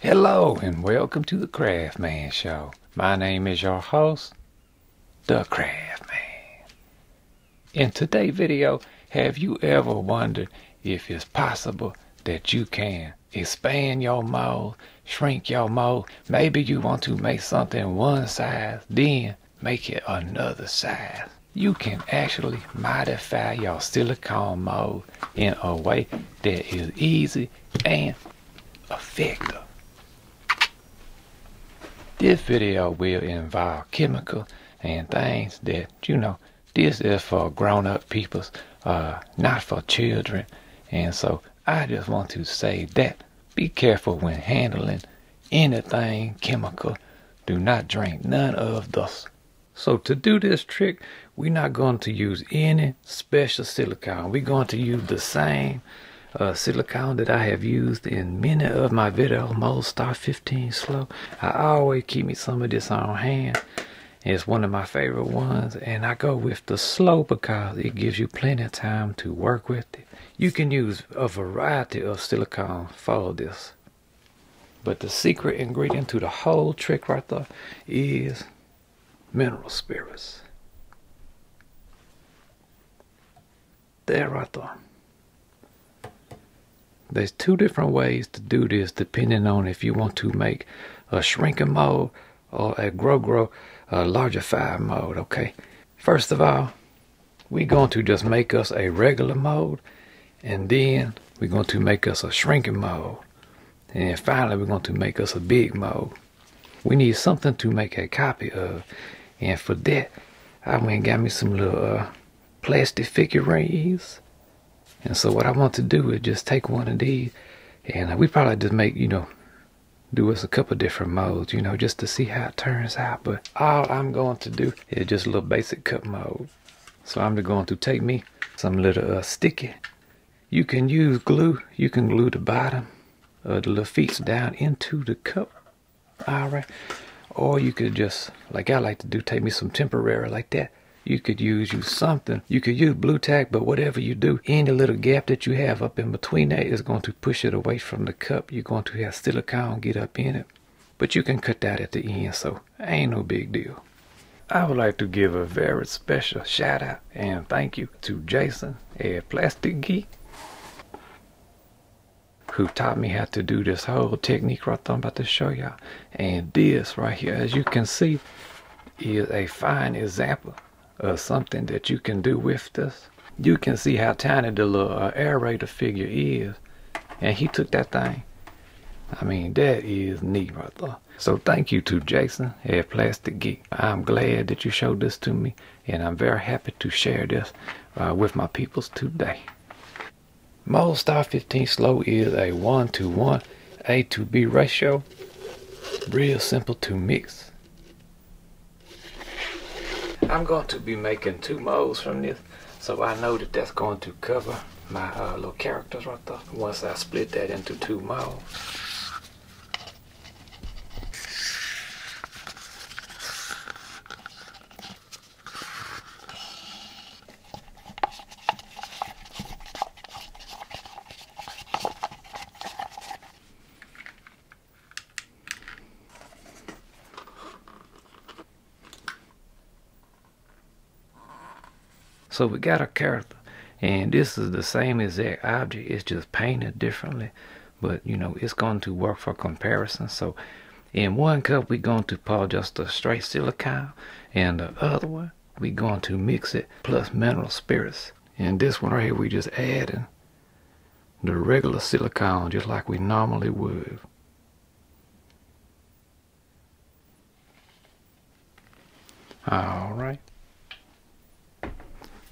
Hello and welcome to the Craftman Show. My name is your host, the Craftman. In today's video, have you ever wondered if it's possible that you can expand your mold, shrink your mold? Maybe you want to make something one size, then make it another size. You can actually modify your silicone mold in a way that is easy and effective. This video will involve chemicals and things that, this is for grown-up peoples, not for children. And so I just want to say that be careful when handling anything chemical. Do not drink none of those. So to do this trick, we're not going to use any special silicone. We're going to use the same silicone that I have used in many of my videos, Mold Star 15 Slow. I always keep me some of this on hand. It's one of my favorite ones, and I go with the slow because it gives you plenty of time to work with it. You can use a variety of silicone for this, but the secret ingredient to the whole trick right there is mineral spirits. There right there. There's two different ways to do this depending on if you want to make a shrinking mold or a largified mold, okay? First of all, we're going to just make us a regular mold, and then we're going to make us a shrinking mold, and then finally we're going to make us a big mold. We need something to make a copy of, and for that I went and got me some little plastic figurines. And so what I want to do is just take one of these, and we probably just make, do us a couple different molds, just to see how it turns out. But all I'm going to do is just a little basic cup mold. So I'm just going to take me some little sticky. You can use glue. You can glue the bottom of the little feet down into the cup. All right. Or you could just, like I like to do, take me some temporary like that. You could use something. You could use blue tack, but whatever you do, any little gap that you have up in between that is going to push it away from the cup. You're going to have silicone get up in it. But you can cut that at the end, so ain't no big deal. I would like to give a very special shout out and thank you to Jason at Plastic Geek, who taught me how to do this whole technique right there I'm about to show y'all. And this right here, as you can see, is a fine example of something that you can do with this. You can see how tiny the little aerator figure is, and he took that thing. I mean, that is neat right there. So thank you to Jason at Plastic Geek. I'm glad that you showed this to me, and I'm very happy to share this with my peoples today. Mold Star 15 Slow is a 1:1 A to B ratio. Real simple to mix. I'm going to be making 2 molds from this, so I know that that's going to cover my little characters right there once I split that into 2 molds. So we got our character, and this is the same exact object, it's just painted differently, but it's going to work for comparison. So in one cup we're going to pour just a straight silicone, and the other one we're going to mix it plus mineral spirits. And this one right here we just adding the regular silicone just like we normally would. Alright.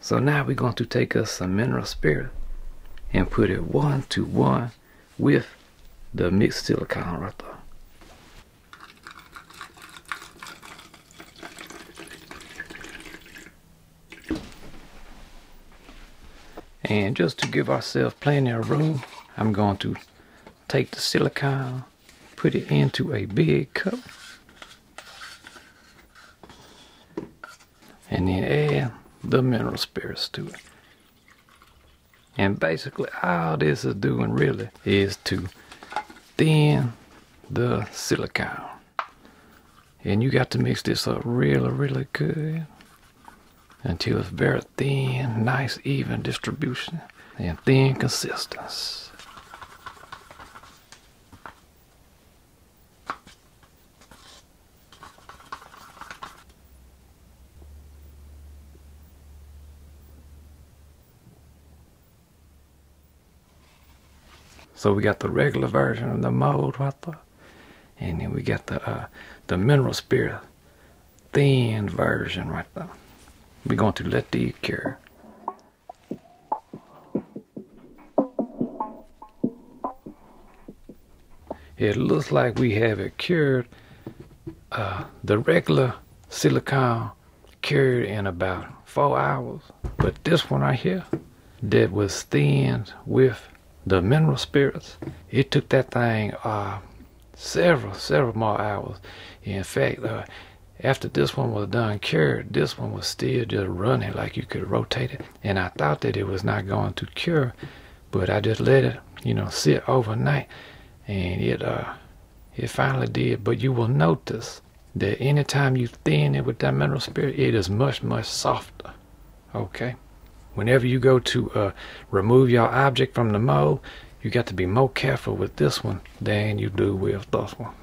So now we're going to take us some mineral spirit and put it 1:1 with the mixed silicone right there. And just to give ourselves plenty of room, I'm going to take the silicone, put it into a big cup, and then add the mineral spirits to it. And basically all this is doing really is to thin the silicone. And you got to mix this up really good until it's very thin, nice, even distribution, and thin consistency. So we got the regular version of the mold right there, and then we got the mineral spirit thin version right there. We're going to let these cure. It looks like we have it cured. The regular silicone cured in about 4 hours, but this one right here that was thinned with the mineral spirits, it took that thing several more hours. In fact, after this one was done cured, this one was still just running, like you could rotate it. And I thought that it was not going to cure, but I just let it, sit overnight, and it finally did. But you will notice that anytime you thin it with that mineral spirit, it is much softer. Okay. Whenever you go to remove your object from the mold, you got to be more careful with this one than you do with this one.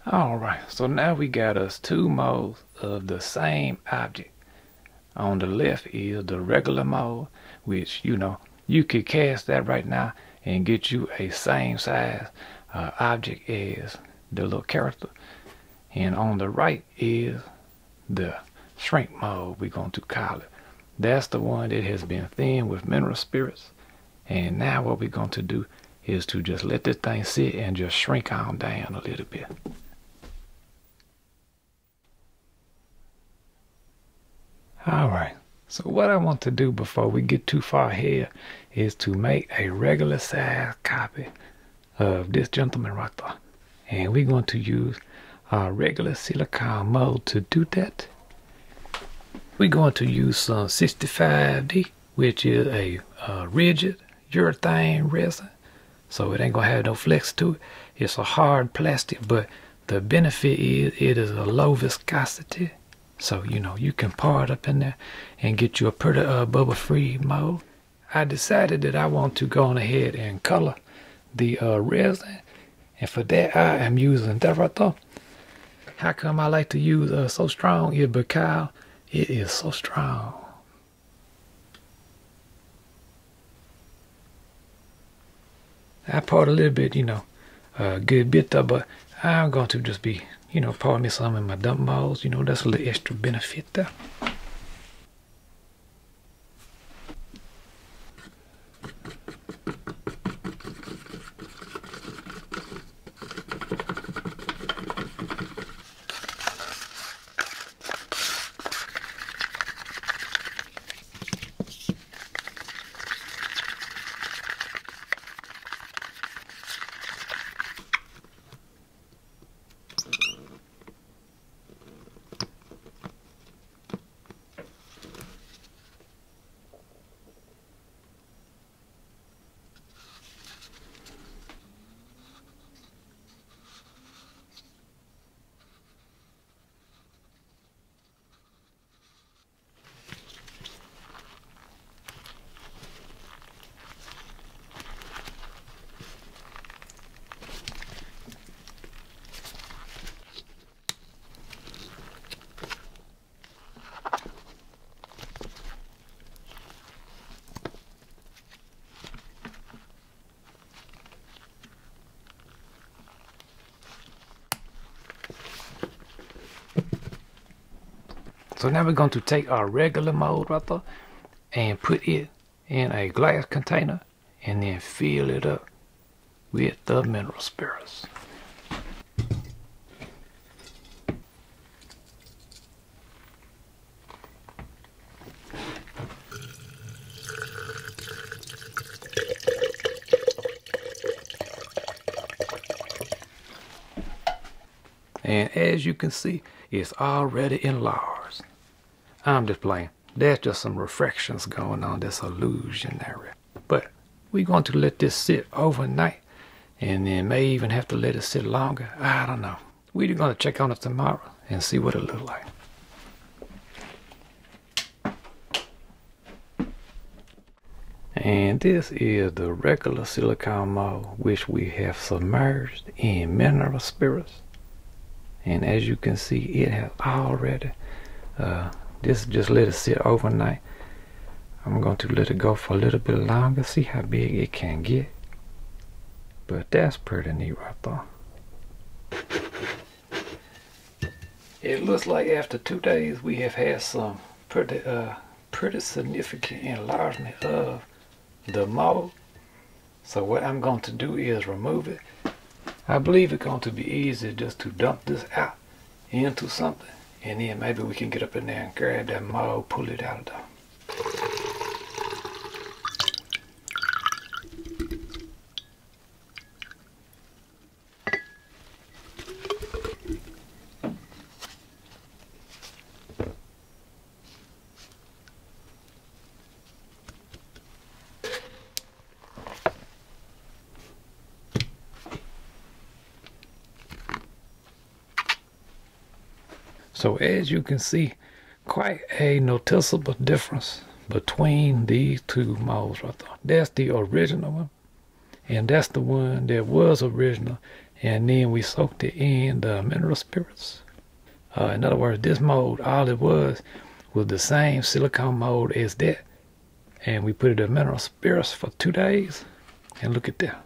Alright, so now we got us 2 molds of the same object. On the left is the regular mold, which you could cast that right now and get you a same size object as the little character. And on the right is the shrink mold, we're going to call it. That's the one that has been thinned with mineral spirits. And now what we're going to do is to just let this thing sit and just shrink on down a little bit. Alright, so what I want to do before we get too far ahead is to make a regular size copy of this gentleman right there. And we're going to use our regular silicone mold to do that. We're going to use some 65D, which is a rigid urethane resin. So it ain't going to have no flex to it. It's a hard plastic, but the benefit is it is a low viscosity. So, you can pour it up in there and get you a pretty bubble-free mold. I decided that I want to go on ahead and color the resin. And for that, I am using that right there. How come I like to use so strong? Is because it is so strong. I poured a little bit, a good bit there, but I'm going to just be pour me some in my dump molds. That's a little extra benefit there. So now we're going to take our regular mold right there and put it in a glass container and then fill it up with the mineral spirits. And as you can see, it's already enlarged. I'm just playing. There's just some refractions going on that's illusionary. But we're going to let this sit overnight, and then may even have to let it sit longer. I don't know. We're going to check on it tomorrow and see what it looks like. And this is the regular silicone mold, which we have submerged in mineral spirits. And as you can see, it has already just let it sit overnight. I'm going to let it go for a little bit longer, see how big it can get. But that's pretty neat right there. It looks like after 2 days we have had some pretty significant enlargement of the mold. So what I'm going to do is remove it. I believe it's going to be easy just to dump this out into something, and then maybe we can get up in there and grab that mold, pull it out of there. So as you can see, quite a noticeable difference between these two molds right there. That's the original one, and that's the one that was original, and then we soaked it in the mineral spirits. In other words, this mold, all it was the same silicone mold as that, and we put it in mineral spirits for 2 days, and look at that.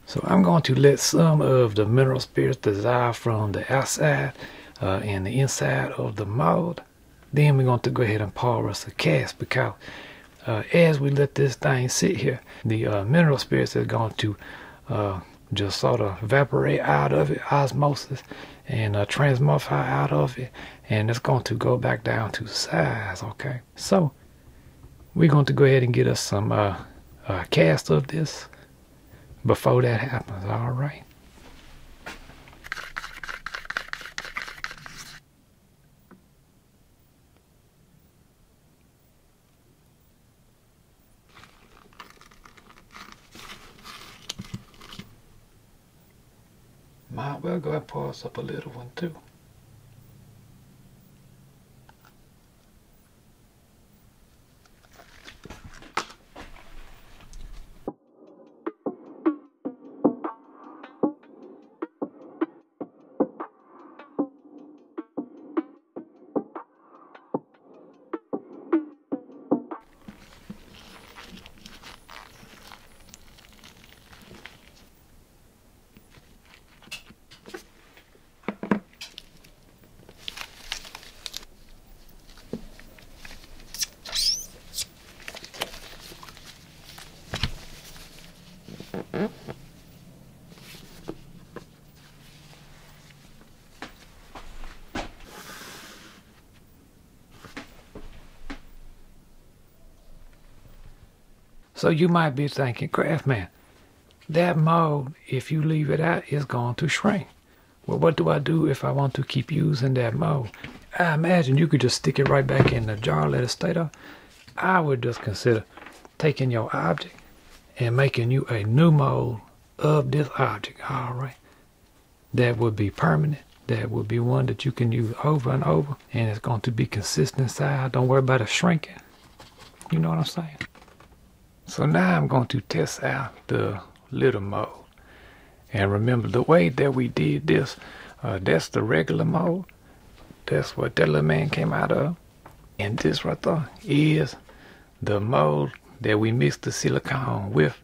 So I'm going to let some of the mineral spirits dissolve from the outside and the inside of the mold. Then we're going to go ahead and pour us a cast, because as we let this thing sit here, the mineral spirits are going to just sort of evaporate out of it, osmosis, and transmorphify out of it, and it's going to go back down to size. Okay, so we're going to go ahead and get us some cast of this before that happens. All right. Might well go ahead and pour us up a little one too. So you might be thinking, Craftman, that mold, if you leave it out, is going to shrink. Well, what do I do if I want to keep using that mold? I imagine you could just stick it right back in the jar, let it stay there. I would just consider taking your object and making you a new mold of this object. All right. That would be permanent. That would be one that you can use over and over, and it's going to be consistent size. Don't worry about it shrinking. You know what I'm saying? So now I'm going to test out the little mold. And remember, the way that we did this, that's the regular mold. That's what that little man came out of. And this right there is the mold that we mixed the silicone with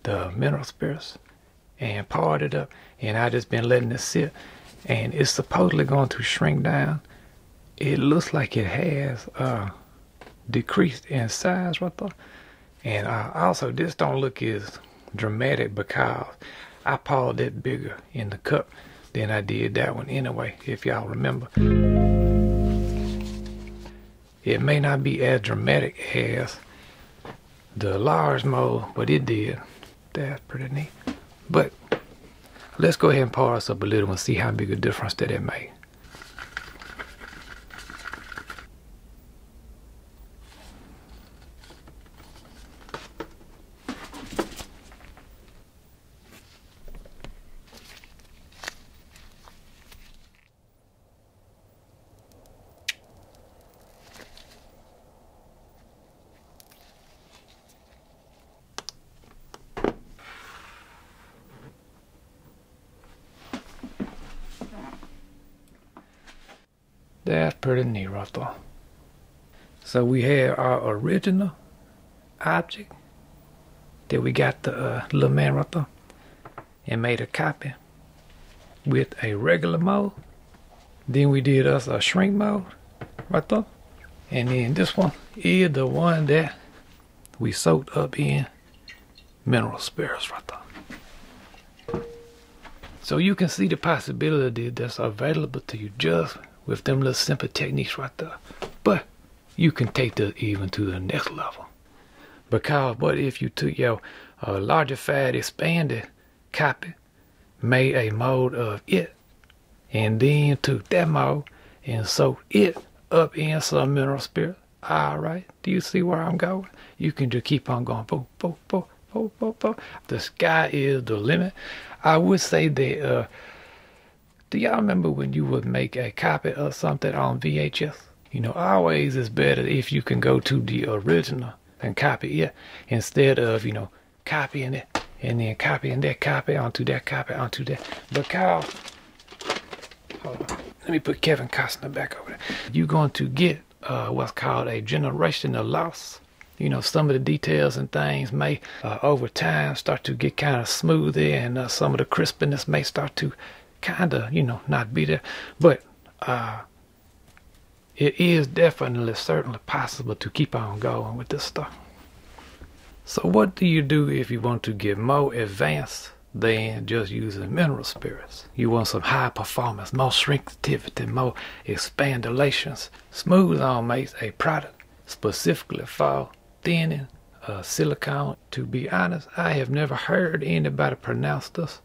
the mineral spirits and poured it up. And I just been letting it sit. And it's supposedly going to shrink down. It looks like it has decreased in size right there. And also, this don't look as dramatic because I poured it bigger in the cup than I did that one anyway, if y'all remember. It may not be as dramatic as the large mold, but it did. That's pretty neat. But let's go ahead and power us up a little and see how big a difference that it made. That's pretty neat right there. So we have our original object that we got the little man right there and made a copy with a regular mold. Then we did us a shrink mold right there. And then this one is the one that we soaked up in mineral spirits right there. So you can see the possibility that's available to you just with them little simple techniques right there. But you can take this even to the next level. Because what if you took your larger fat expanded copy, made a mold of it, and then took that mold and soaked it up in some mineral spirit? Alright, do you see where I'm going? You can just keep on going. Boom, boom, boom, boom, boom, boom. The sky is the limit. I would say that do y'all remember when you would make a copy of something on VHS? You know, always it's better if you can go to the original and copy it instead of, you know, copying it and then copying that copy onto that copy onto that. Because, hold on, let me put Kevin Costner back over there. You're going to get what's called a generational loss. You know, some of the details and things may over time start to get kind of smoother, and some of the crispness may start to kind of, you know, not be there. But it is definitely certainly possible to keep on going with this stuff. So what do you do if you want to get more advanced than just using mineral spirits? You want some high performance, more shrinktivity, more expandulations. Smooth On makes a product specifically for thinning silicone. To be honest, I have never heard anybody pronounce this.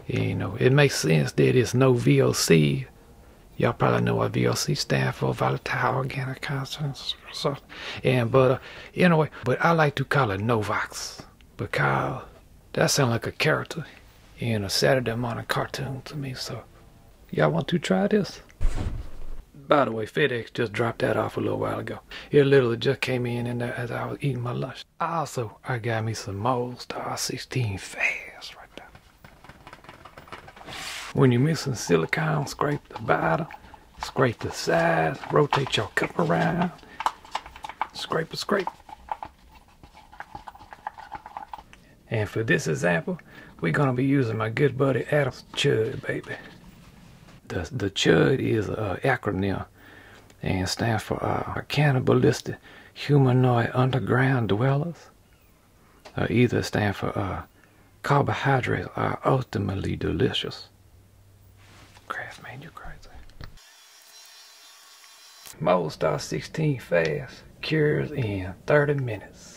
You know, it makes sense that it's NOVOCS. Y'all probably know what VOC stands for, volatile organic constants or something. And but anyway, but I like to call it NOVOCS because that sounds like a character in a Saturday morning cartoon to me. So y'all want to try this? By the way, FedEx just dropped that off a little while ago. It literally just came in there as I was eating my lunch. Also, I got me some Mold Star 16 fast right there. When you're mixing silicone, scrape the bottom, scrape the sides, rotate your cup around, scrape it, scrape. And for this example, we're gonna be using my good buddy Adam's CHUD, baby. The CHUD is an acronym and stands for Cannibalistic Humanoid Underground Dwellers. Either stand for Carbohydrates Are Ultimately Delicious. Craft man, you crazy. Mold Star 16 fast cures in 30 minutes.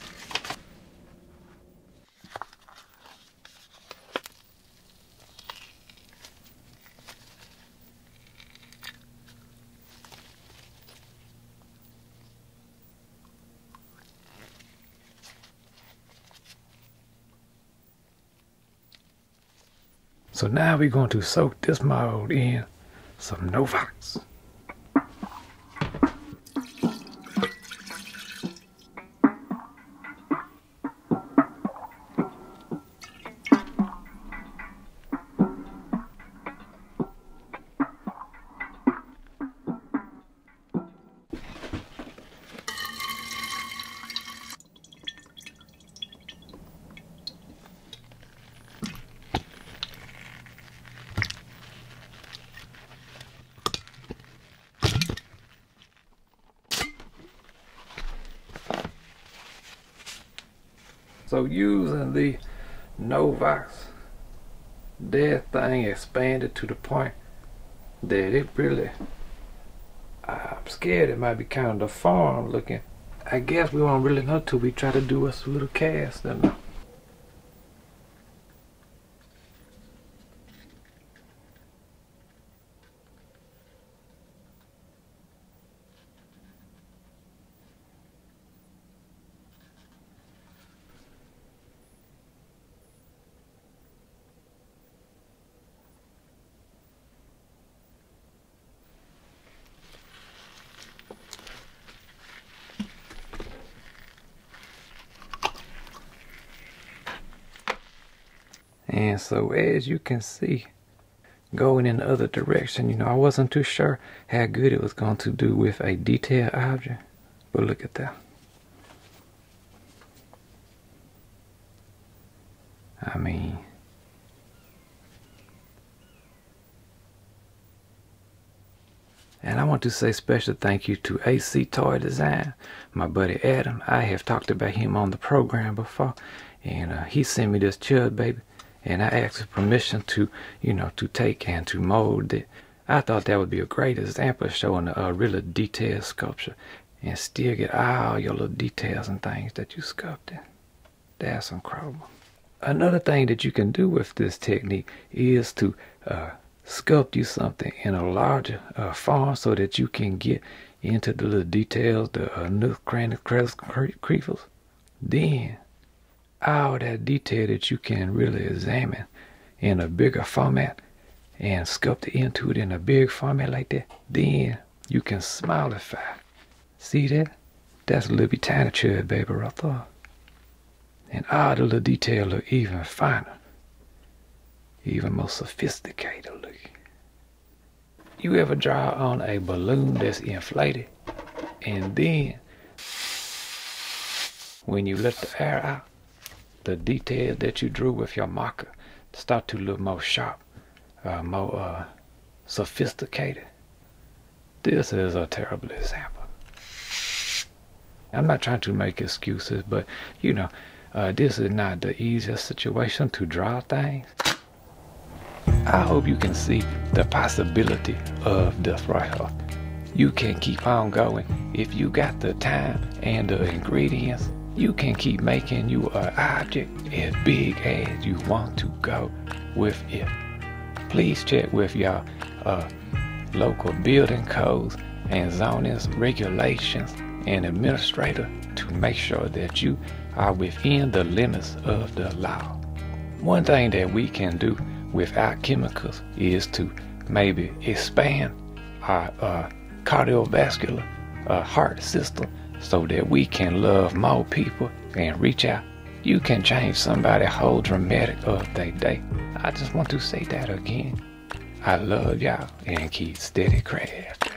So now we're going to soak this mold in some NOVOCS. So using the NOVOCS, that thing expanded to the point that it really, I'm scared it might be kind of deformed looking. I guess we won't really know till we try to do us a little cast. And And so as you can see, going in the other direction, you know, I wasn't too sure how good it was going to do with a detailed object, but look at that. I mean, and I want to say special thank you to AC Toy Design, my buddy Adam. I have talked about him on the program before, and he sent me this chud baby, and I asked for permission to, you know, to take and to mold it. I thought that would be a great example of showing a really detailed sculpture and still get all your little details and things that you sculpted. That's incredible. Another thing that you can do with this technique is to sculpt you something in a larger form so that you can get into the little details, the nook, crannies, crevices. Then all that detail that you can really examine in a bigger format and sculpt it into it in a big format like that, then you can smallify. See that? That's a little bit tiny chud baby right there. And all the little details look even finer, even more sophisticated looking. You ever draw on a balloon that's inflated, and then when you let the air out, the detail that you drew with your marker start to look more sharp, more sophisticated? This is a terrible example. I'm not trying to make excuses, but you know, this is not the easiest situation to draw things. I hope you can see the possibility of this right here. You can keep on going. If you got the time and the ingredients, you can keep making you an object as big as you want to go with it. Please check with your local building codes and zoning regulations and administrator to make sure that you are within the limits of the law. One thing that we can do without chemicals is to maybe expand our cardiovascular heart system so that we can love more people and reach out. You can change somebody's whole dramatic of their day. I just want to say that again. I love y'all and keep steady craft.